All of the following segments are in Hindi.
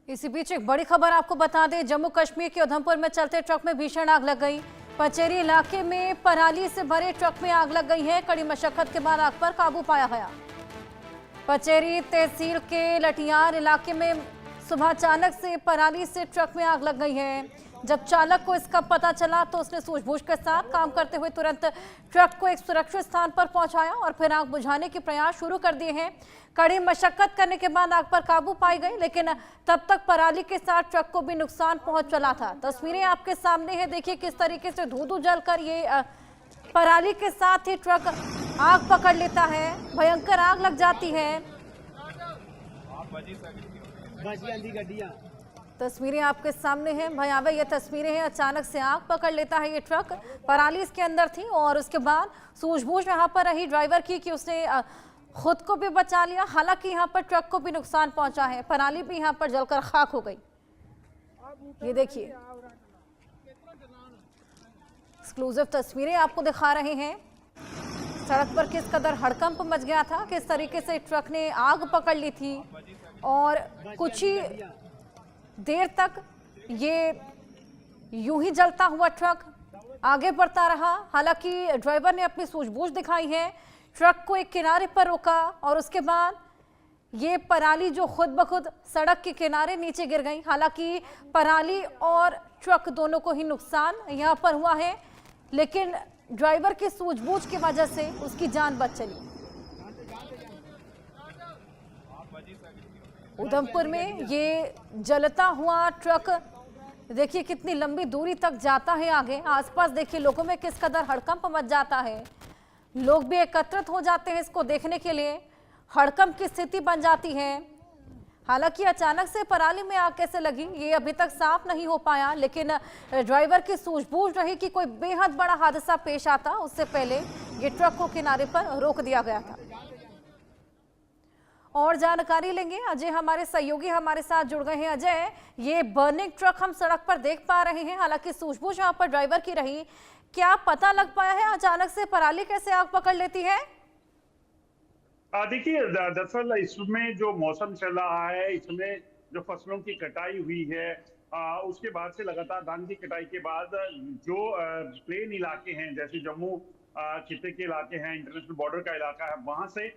इसी बीच एक बड़ी खबर आपको बता दें, जम्मू कश्मीर के उधमपुर में चलते ट्रक में भीषण आग लग गई। पचेरी इलाके में पराली से भरे ट्रक में आग लग गई है। कड़ी मशक्कत के बाद आग पर काबू पाया गया। पचेरी तहसील के लटियार इलाके में सुबह अचानक से पराली से ट्रक में आग लग गई है। जब चालक को इसका पता चला तो उसने सूझबूझ के साथ काम करते हुए तुरंत ट्रक को एक सुरक्षित स्थान पर पहुंचाया और फिर आग बुझाने के प्रयास शुरू कर दिए हैं। कड़ी मशक्कत करने के बाद आग पर काबू पाई गई, लेकिन तब तक पराली के साथ ट्रक को भी नुकसान पहुंच चला था। तस्वीरें आपके सामने है, देखिए किस तरीके से धू-धू जलकर ये पराली के साथ ही ट्रक आग पकड़ लेता है। भयंकर आग लग जाती है। तस्वीरें आपके सामने हैं, भयावह ये तस्वीरें हैं। अचानक से आग पकड़ लेता है ये ट्रक। पराली इसके अंदर थी और उसके बाद सूझबूझ यहाँ पर रही ड्राइवर की कि उसने खुद को भी बचा लिया। हालांकि यहाँ पर ट्रक को भी नुकसान पहुंचा है। पराली भी यहाँ पर जलकर खाक हो गई। ये देखिए एक्सक्लूसिव तस्वीरें आपको दिखा रहे हैं। सड़क पर किस कदर हड़कंप मच गया था, किस तरीके से ट्रक ने आग पकड़ ली थी और कुछ ही देर तक ये यूं ही जलता हुआ ट्रक आगे बढ़ता रहा। हालांकि ड्राइवर ने अपनी सूझबूझ दिखाई है, ट्रक को एक किनारे पर रोका और उसके बाद ये पराली जो खुद ब खुद सड़क के किनारे नीचे गिर गई। हालांकि पराली और ट्रक दोनों को ही नुकसान यहाँ पर हुआ है, लेकिन ड्राइवर की सूझबूझ की वजह से उसकी जान बच चली। उधमपुर में ये जलता हुआ ट्रक देखिए कितनी लंबी दूरी तक जाता है आगे। आसपास देखिए लोगों में किस कदर हड़कंप मच जाता है। लोग भी एकत्रित हो जाते हैं इसको देखने के लिए। हड़कंप की स्थिति बन जाती है। हालांकि अचानक से पराली में आग कैसे लगी ये अभी तक साफ नहीं हो पाया, लेकिन ड्राइवर की सूझबूझ रही कि कोई बेहद बड़ा हादसा पेश आता उससे पहले ये ट्रक को किनारे पर रोक दिया गया था। और जानकारी लेंगे, अजय हमारे सहयोगी हमारे साथ जुड़ गए हैं। अजय, ये बर्निंग ट्रक हम सड़क पर देख पा रहे हैं, हालांकि सूझबूझ यहाँ पर ड्राइवर की रही। क्या पता लग पाया है अचानक से पराली कैसे आग पकड़ लेती है? देखिए, दरअसल इसमें जो मौसम चल रहा है, इसमें जो फसलों की कटाई हुई है, उसके बाद से लगातार धान की कटाई के बाद जो प्लेन इलाके हैं जैसे जम्मू खित्ते के इलाके हैं, इंटरनेशनल बॉर्डर का इलाका है, वहां से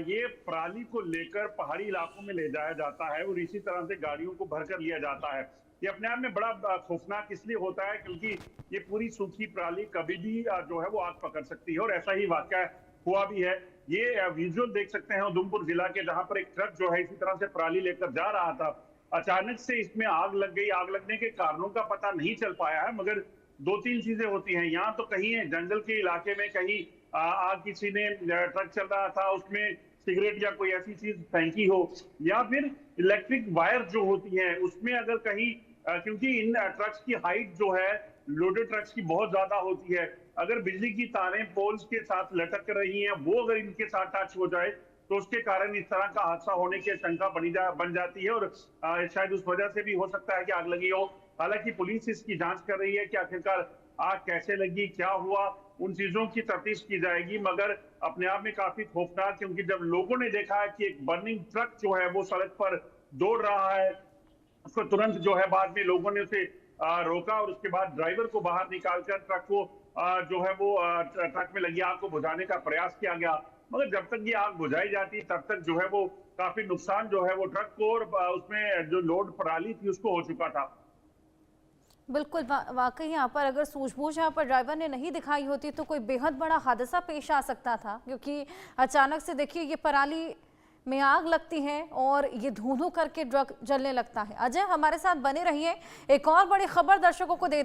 ये पराली को लेकर पहाड़ी इलाकों में ले जाया जाता है और इसी तरह से गाड़ियों को भरकर लिया जाता है। ये अपने आप में बड़ा खौफनाक इसलिए होता है क्योंकि ये पूरी सूखी पराली कभी भी जो है वो आग पकड़ सकती है और ऐसा ही वाकया हुआ भी है। ये विजुअल देख सकते हैं उधमपुर जिला के, जहां पर एक ट्रक जो है इसी तरह से पराली लेकर जा रहा था। अचानक से इसमें आग लग गई। आग लगने के कारणों का पता नहीं चल पाया है, मगर दो तीन चीजें होती हैं। यहाँ तो कहीं जंगल के इलाके में कहीं आग किसी ने ट्रक चल रहा था उसमें सिगरेट या कोई ऐसी चीज फेंकी हो, या फिर इलेक्ट्रिक वायर जो होती है उसमें अगर कहीं क्योंकि इन ट्रक्स की हाइट जो है लोडेड ट्रक्स की बहुत ज्यादा होती है, अगर बिजली की तारें पोल्स के साथ लटक रही हैं वो अगर इनके साथ टच हो जाए तो उसके कारण इस तरह का हादसा होने की आशंका बन जाती है और शायद उस वजह से भी हो सकता है कि आग लगी हो। हालांकि पुलिस इसकी जांच कर रही है कि आखिरकार आग कैसे लगी, क्या हुआ, उन चीजों की तफ्तीश की जाएगी। मगर अपने आप में काफी खौफनाक, क्योंकि जब लोगों ने देखा है कि एक बर्निंग ट्रक जो है वो सड़क पर दौड़ रहा है, उसको तुरंत जो है बाद में लोगों ने उसे रोका और उसके बाद ड्राइवर को बाहर निकालकर ट्रक को जो है वो ट्रक में लगी आग को बुझाने का प्रयास किया गया। मगर जब तक ये आग बुझाई जाती तब तक जो है वो काफी नुकसान जो है वो ट्रक को और उसमें जो लोड पराली थी उसको हो चुका था। बिल्कुल, वाकई यहाँ पर अगर सूझबूझ यहाँ पर ड्राइवर ने नहीं दिखाई होती तो कोई बेहद बड़ा हादसा पेश आ सकता था, क्योंकि अचानक से देखिए ये पराली में आग लगती है और ये धुआं करके ट्रक जलने लगता है। अजय हमारे साथ बने रहिए, एक और बड़ी खबर दर्शकों को दे दें।